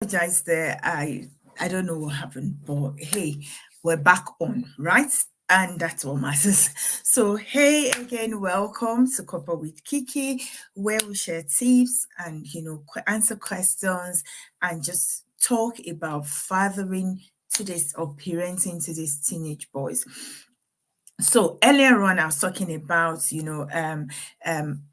Apologize there. I don't know what happened, but hey, we're back on, right? And that's what matters. So hey again, welcome to Copper with Kiki, where we share tips and answer questions and just talk about fathering to this or parenting to these teenage boys. So earlier on, I was talking about,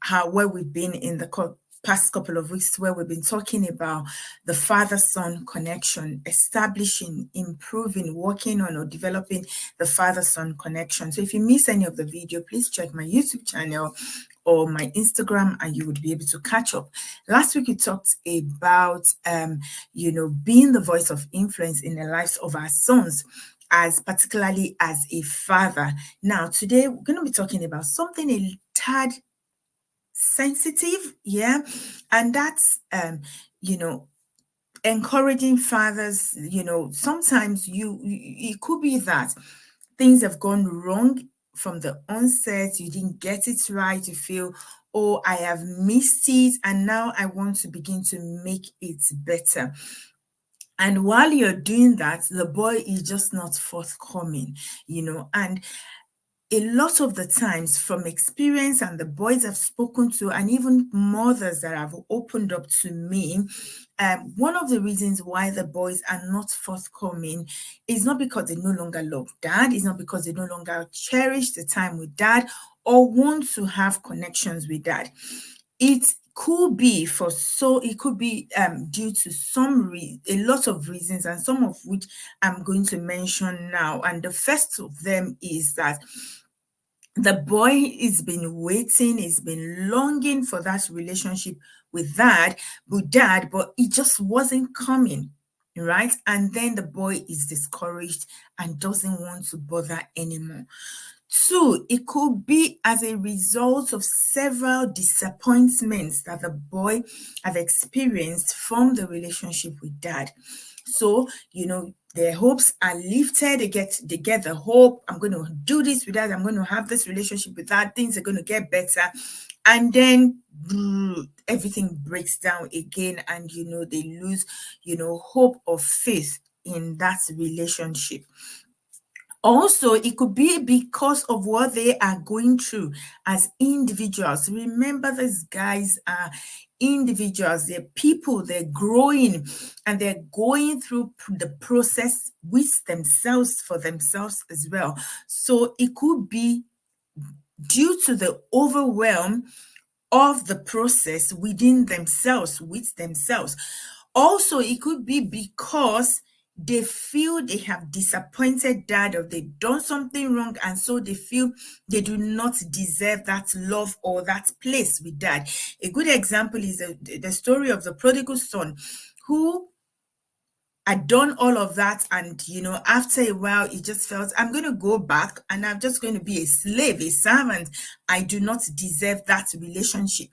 how where we've been in the past couple of weeks, where we've been talking about the father-son connection, establishing, improving, working on or developing the father-son connection. So if you miss any of the video, please check my YouTube channel or my Instagram and you would be able to catch up. Last week we talked about being the voice of influence in the lives of our sons, as particularly as a father. Now, today we're going to be talking about something a tad sensitive, and that's encouraging fathers. Sometimes it could be that things have gone wrong from the onset. You didn't get it right. You feel, oh, I have missed it, and now I want to begin to make it better. And while you're doing that, the boy is just not forthcoming, and a lot of the times, from experience and the boys I've spoken to, and even mothers that have opened up to me, one of the reasons why the boys are not forthcoming is not because they no longer love dad, it's not because they no longer cherish the time with dad or want to have connections with dad. It could be due to a lot of reasons, and some of which I'm going to mention now. And the first of them is that the boy has been waiting, he's been longing for that relationship with dad, but it just wasn't coming, right? And then the boy is discouraged and doesn't want to bother anymore. Two, it could be as a result of several disappointments that the boy have experienced from the relationship with dad. So, their hopes are lifted. They get the hope, I'm going to do this with dad, I'm going to have this relationship with dad, things are going to get better. And then everything breaks down again, and they lose, hope or faith in that relationship. Also, it could be because of what they are going through as individuals. Remember, these guys are individuals, they're people, they're growing, and they're going through the process with themselves, for themselves as well. So it could be due to the overwhelm of the process within themselves, with themselves. Also, it could be because they feel they have disappointed dad, or they've done something wrong, and so they feel they do not deserve that love or that place with dad. A good example is the story of the prodigal son, who had done all of that, and after a while he just felt, I'm going to go back and I'm just going to be a slave, a servant. I do not deserve that relationship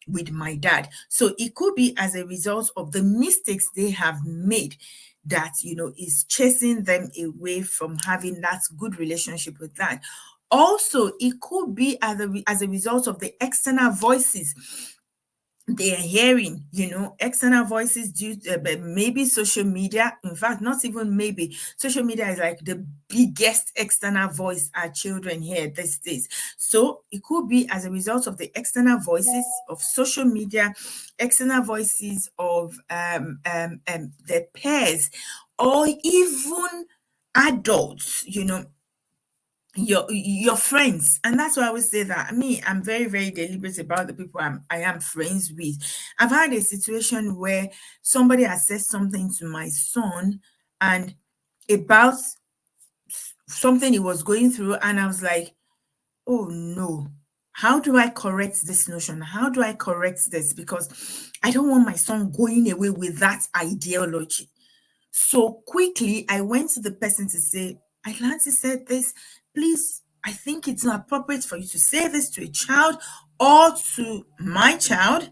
with my dad. So it could be as a result of the mistakes they have made that is chasing them away from having that good relationship with dad. Also, it could be as a result of the external voices they are hearing, external voices due to maybe social media. In fact, not even maybe, social media is like the biggest external voice our children hear these days. So it could be as a result of the external voices of social media, external voices of their peers, or even adults, your friends. And that's why I always say that I'm very, very deliberate about the people I am friends with. I've had a situation where somebody has said something to my son and about something he was going through, and I was like, oh no, how do I correct this notion? How do I correct this? Because I don't want my son going away with that ideology. So quickly I went to the person to say, I learned to say this, please, I think it's not appropriate for you to say this to a child or to my child.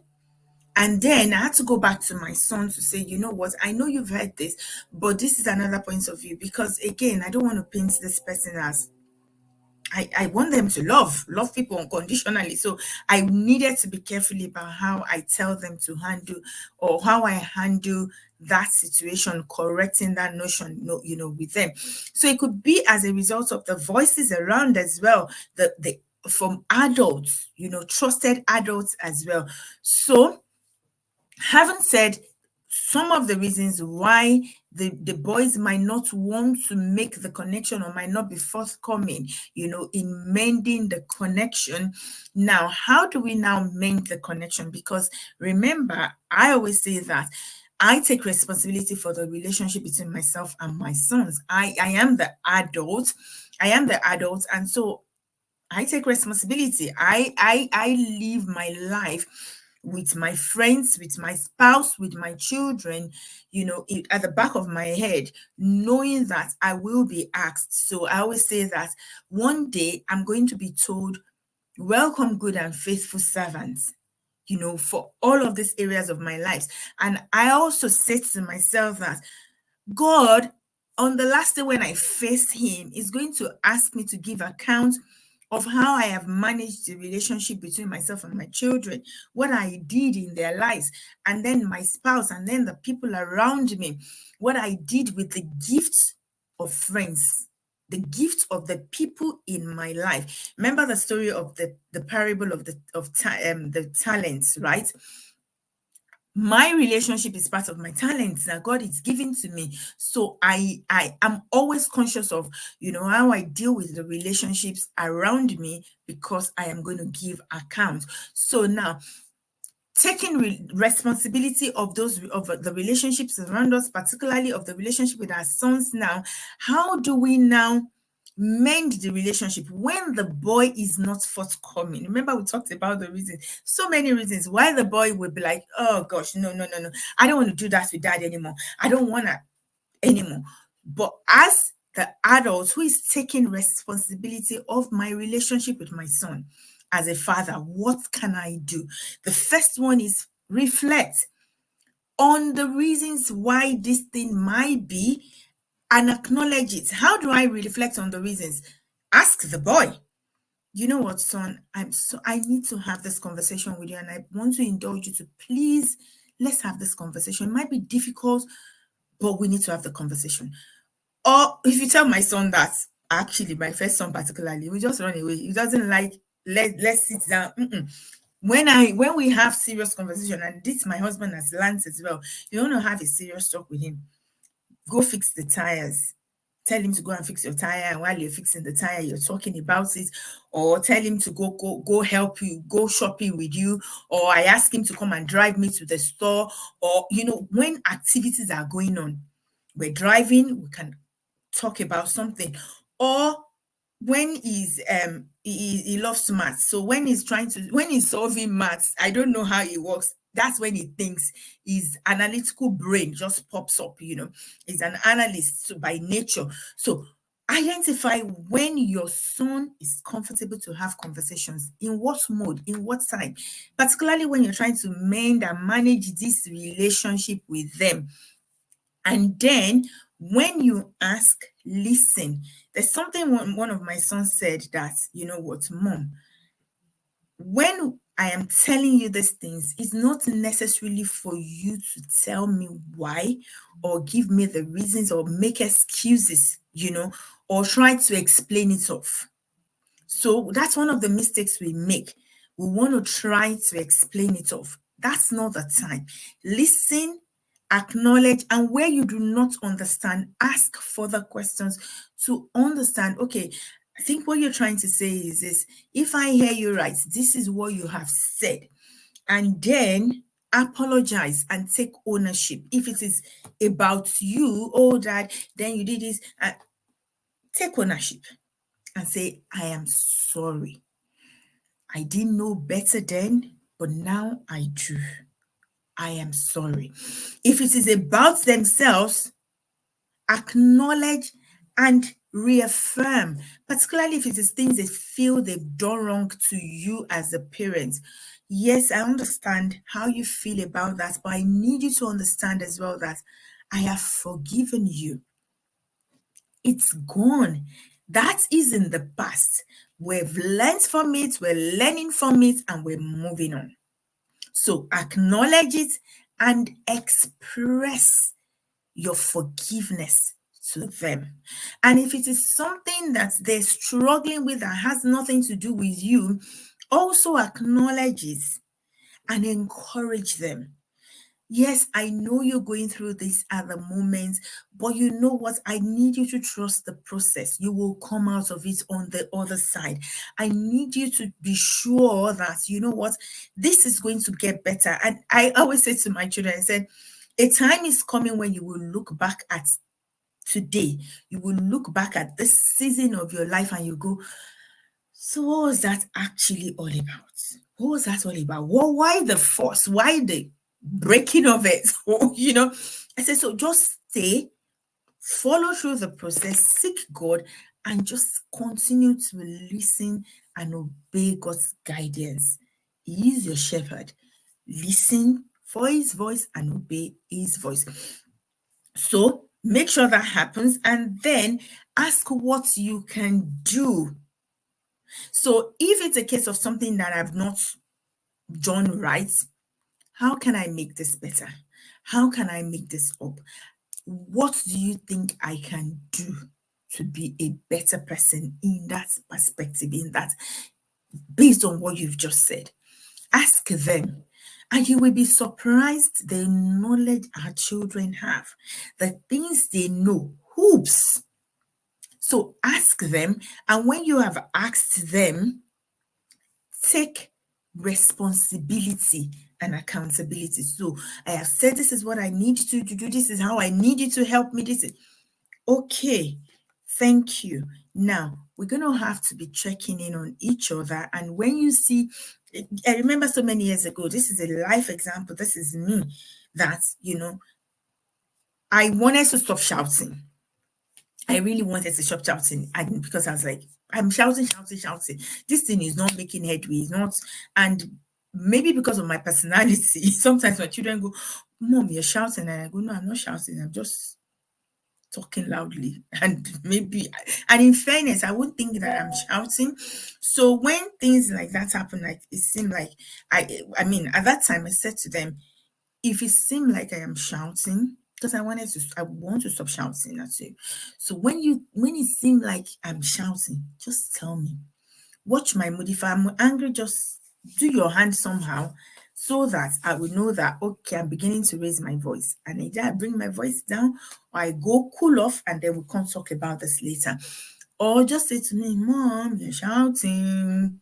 And then I had to go back to my son to say, you know what, I know you've heard this, but this is another point of view. Because again, I don't want to paint this person as, I want them to love people unconditionally. So I needed to be careful about how I tell them to handle, or how I handle that situation, correcting that notion, with them. So it could be as a result of the voices around as well, the from adults, trusted adults as well. So having said some of the reasons why the boys might not want to make the connection or might not be forthcoming, in mending the connection. Now, how do we now mend the connection? Because remember, I always say that I take responsibility for the relationship between myself and my sons. I am the adult. I am the adult. And so I take responsibility. I live my life with my friends, with my spouse, with my children, at the back of my head, knowing that I will be asked. So I always say that one day I'm going to be told, welcome, good and faithful servants, for all of these areas of my life. And I also say to myself that God, on the last day when I face him, is going to ask me to give account of how I have managed the relationship between myself and my children, what I did in their lives, and then my spouse, and then the people around me, what I did with the gifts of friends, the gift of the people in my life. Remember the story of the parable of the talents, right? My relationship is part of my talents that God is giving to me. So I am always conscious of, how I deal with the relationships around me, because I am going to give account. So now, taking responsibility of the relationships around us, particularly of the relationship with our sons now, how do we now mend the relationship when the boy is not forthcoming? Remember, we talked about the reasons, so many reasons why the boy will be like, oh gosh, no, I don't want to do that with dad anymore. I don't want to anymore. But as the adult who is taking responsibility of my relationship with my son as a father, what can I do? The first one is reflect on the reasons why this thing might be and acknowledge it. How do I reflect on the reasons? Ask the boy, you know what, son, I need to have this conversation with you, and I want to indulge you to please, let's have this conversation. It might be difficult, but we need to have the conversation. Or if you tell my son that, actually, my first son particularly, he will just run away. He doesn't like, let's sit down. When we have serious conversation, and this my husband has learned as well, you want to have a serious talk with him, go fix the tires. Tell him to go and fix your tire, and while you're fixing the tire, you're talking about it. Or tell him to go help you, go shopping with you. Or I ask him to come and drive me to the store. Or, when activities are going on, we're driving, we can talk about something. Or when he loves maths, so when he's solving maths, I don't know how it works, that's when he thinks, his analytical brain just pops up. He's an analyst by nature. So identify when your son is comfortable to have conversations, in what mode, in what time, particularly when you're trying to mend and manage this relationship with them. And then when you ask, listen. There's something one of my sons said that, you know what, Mom, when I am telling you these things, it's not necessarily for you to tell me why or give me the reasons or make excuses, or try to explain it off. So that's one of the mistakes we make. We want to try to explain it off. That's not the time. Listen, acknowledge, and where you do not understand, ask further questions to understand. Okay, I think what you're trying to say is this. If I hear you right, this is what you have said. And then apologize and take ownership. If it is about you, oh, Dad, then you did this. Take ownership and say, I am sorry. I didn't know better then, but now I do. I am sorry. If it is about themselves, acknowledge and reaffirm, particularly if it is things they feel they've done wrong to you as a parent. Yes, I understand how you feel about that, but I need you to understand as well that I have forgiven you. It's gone. That is in the past. We've learned from it, we're learning from it, and we're moving on. So acknowledge it and express your forgiveness to them. And if it is something that they're struggling with that has nothing to do with you, also acknowledge it and encourage them. Yes, I know you're going through this at the moment, but you know what? I need you to trust the process. You will come out of it on the other side. I need you to be sure that, you know what? This is going to get better. And I always say to my children, I said, a time is coming when you will look back at today. You will look back at this season of your life and you go, so what was that actually all about? What was that all about? Why the force? Why the breaking of it? I said, so just stay, follow through the process, seek God, and just continue to listen and obey God's guidance. He is your shepherd. Listen for his voice and obey his voice. So make sure that happens and then ask what you can do. So if it's a case of something that I've not done right, how can I make this better? How can I make this up? What do you think I can do to be a better person in that perspective, in that, based on what you've just said? Ask them. And you will be surprised the knowledge our children have, the things they know. Hoops. So ask them. And when you have asked them, take responsibility and accountability. So I have said, this is what I need you to do. This is how I need you to help me. This is okay. Thank you. Now we're going to have to be checking in on each other. And when you see, I remember so many years ago, this is a life example. This is me, that, I wanted to stop shouting. I really wanted to stop shouting, and because I was like, I'm shouting. This thing is not making headway. It's not, and maybe because of my personality, sometimes my children go, "Mom, you're shouting," and I go, "No, I'm not shouting. I'm just talking loudly." And in fairness, I wouldn't think that I'm shouting. So when things like that happen, like it seemed like I mean, at that time, I said to them, if it seemed like I am shouting, because I want to stop shouting at you. So when it seemed like I'm shouting, just tell me. Watch my mood. If I'm angry, just do your hand somehow so that I will know that, okay, I'm beginning to raise my voice. And either I bring my voice down or I go cool off and then we'll come talk about this later. Or just say to me, Mom, you're shouting.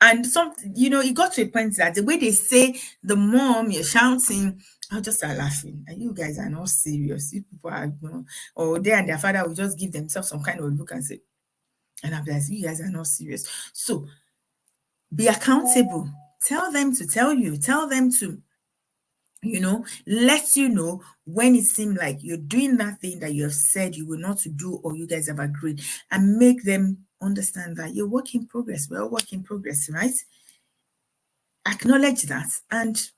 And it got to a point that the way they say the mom, you're shouting, I'll just start laughing. And you guys are not serious. You people are, or they and their father will just give themselves some kind of look and say, and I'm like, you guys are not serious. So be accountable. Tell them to tell you. Tell them to, let you know when it seems like you're doing that thing that you have said you will not to do or you guys have agreed, and make them understand that you're work in progress. We're all work in progress, right? Acknowledge that and,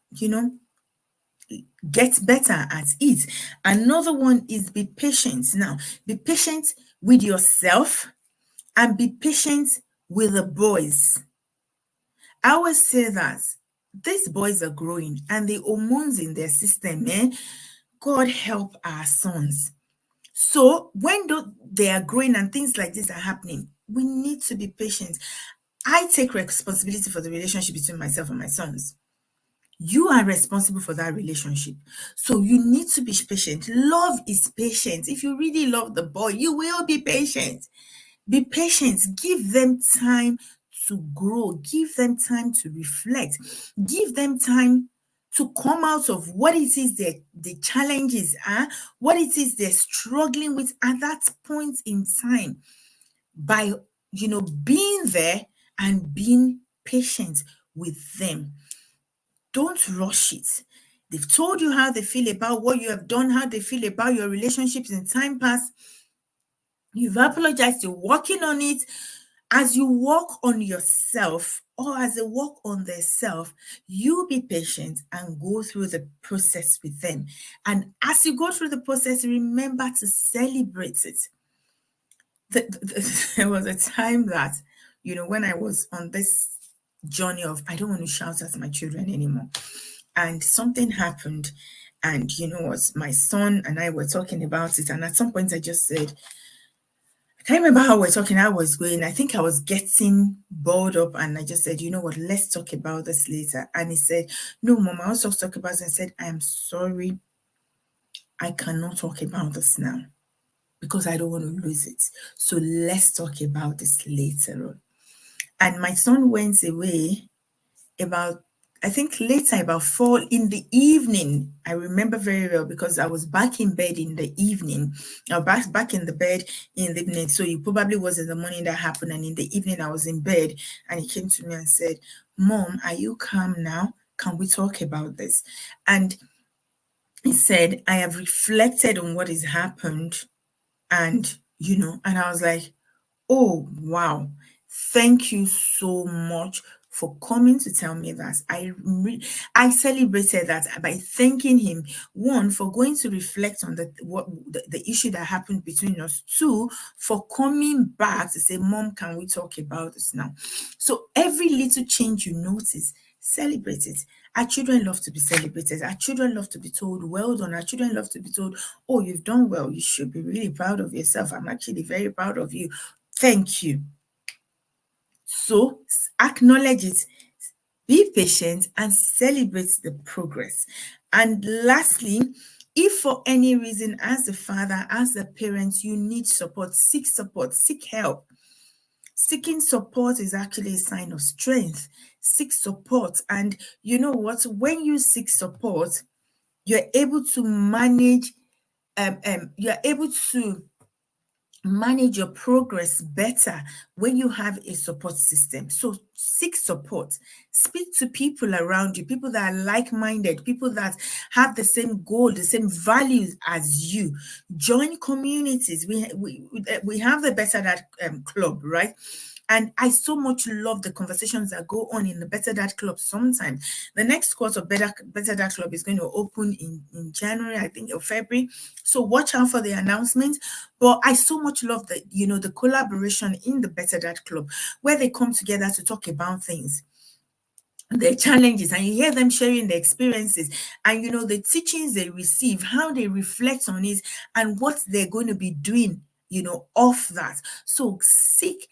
get better at it. Another one is be patient. Now, be patient with yourself and be patient with the boys. I always say that these boys are growing and the hormones in their system, God help our sons. So when they are growing and things like this are happening, we need to be patient. I take responsibility for the relationship between myself and my sons. You are responsible for that relationship. So you need to be patient. Love is patient. If you really love the boy, you will be patient. Be patient. Give them time to grow. Give them time to reflect. Give them time to come out of what it is the challenges are, what it is they're struggling with at that point in time, by being there and being patient with them. Don't rush it. They've told you how they feel about what you have done, how they feel about your relationships in time past. You've apologized, you're working on it. As you work on yourself, or as they work on their self, you be patient and go through the process with them. And as you go through the process, remember to celebrate it. There was a time that, when I was on this journey of, I don't want to shout at my children anymore. and something happened. And you know what? My son and I were talking about it. And at some point, I just said, I can't remember how we're talking. I was going, I think I was getting bored up. And I just said, you know what? Let's talk about this later. And he said, no, Mom, I also talk about it. I said, I'm sorry. I cannot talk about this now because I don't want to lose it. So let's talk about this later on. And my son went away about, I think later, about 4 in the evening. I remember very well because I was back in bed in the evening. I was back in the bed in the evening. So it probably was in the morning that happened. And in the evening, I was in bed and he came to me and said, Mom, are you calm now? Can we talk about this? And he said, I have reflected on what has happened. And, you know, and I was like, oh, wow. Thank you so much for coming to tell me that. I celebrated that by thanking him, one, for going to reflect on the issue that happened between us, two, for coming back to say, Mom, can we talk about this now? So every little change you notice, celebrate it. Our children love to be celebrated. Our children love to be told, well done. Our children love to be told, oh, you've done well. You should be really proud of yourself. I'm actually very proud of you. Thank you. So acknowledge it, be patient, and celebrate the progress. And lastly, if for any reason, as a father, as a parent, you need support, seek help. Seeking support is actually a sign of strength. Seek support. And you know what? When you seek support, you're able to manage, you're able to manage your progress better when you have a support system. So seek support. Speak to people around you, people that are like-minded, people that have the same goal, the same values as you. Join communities. We have the Better Dad Club, right? And I so much love the conversations that go on in the Better Dad Club sometimes. The next course of Better Dad Club is going to open in January, I think, or February. So watch out for the announcement. But I so much love the, you know, the collaboration in the Better Dad Club, where they come together to talk about things, their challenges, and you hear them sharing their experiences, and you know the teachings they receive, how they reflect on it, and what they're going to be doing, you know, off that. So seek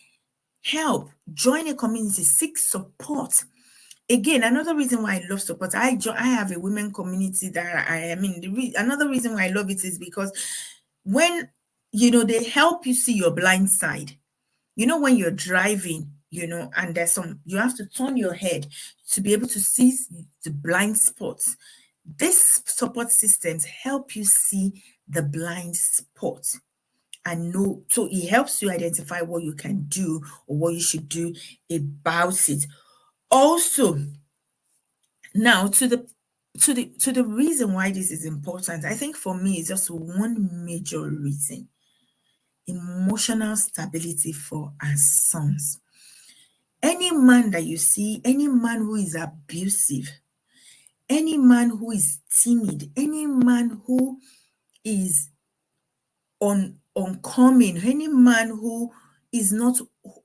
help, join a community, seek support. Again, another reason why I love support, I have a women community that I am in. Another reason why I love it is because when, you know, they help you see your blind side. You know, when you're driving, you know, and you have to turn your head to be able to see the blind spots. These support systems help you see the blind spot and know, so it helps you identify what you can do or what you should do about it. Also, now to the reason why this is important, I think for me it's just one major reason: emotional stability for our sons. Any man that you see, any man who is abusive, any man who is timid, any man who is uncommon, any man who is not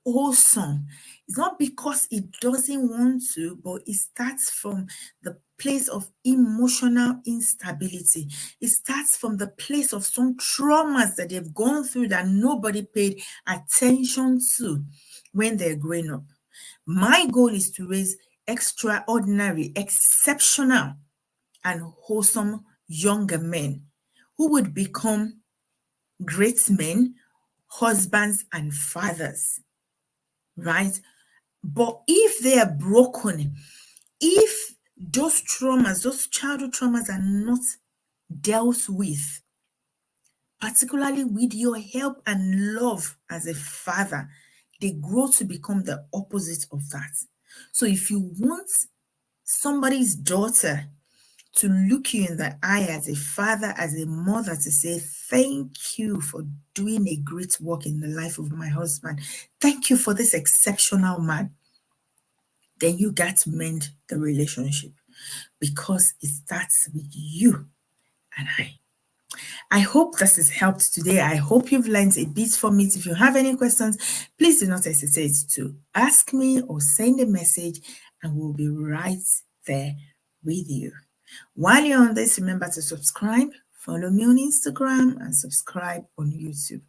wholesome, it's not because he doesn't want to, but it starts from the place of emotional instability. It starts from the place of some traumas that they've gone through that nobody paid attention to when they're growing up. My goal is to raise extraordinary, exceptional, and wholesome younger men who would become great men, husbands, and fathers, right? But if they are broken, if those traumas, those childhood traumas are not dealt with, particularly with your help and love as a father, they grow to become the opposite of that. So if you want somebody's daughter to look you in the eye as a father, as a mother, to say, thank you for doing a great work in the life of my husband. Thank you for this exceptional man. Then you got to mend the relationship, because it starts with you and I. I hope this has helped today. I hope you've learned a bit from it. If you have any questions, please do not hesitate to ask me or send a message, and we'll be right there with you. While you're on this, remember to subscribe, follow me on Instagram, and subscribe on YouTube.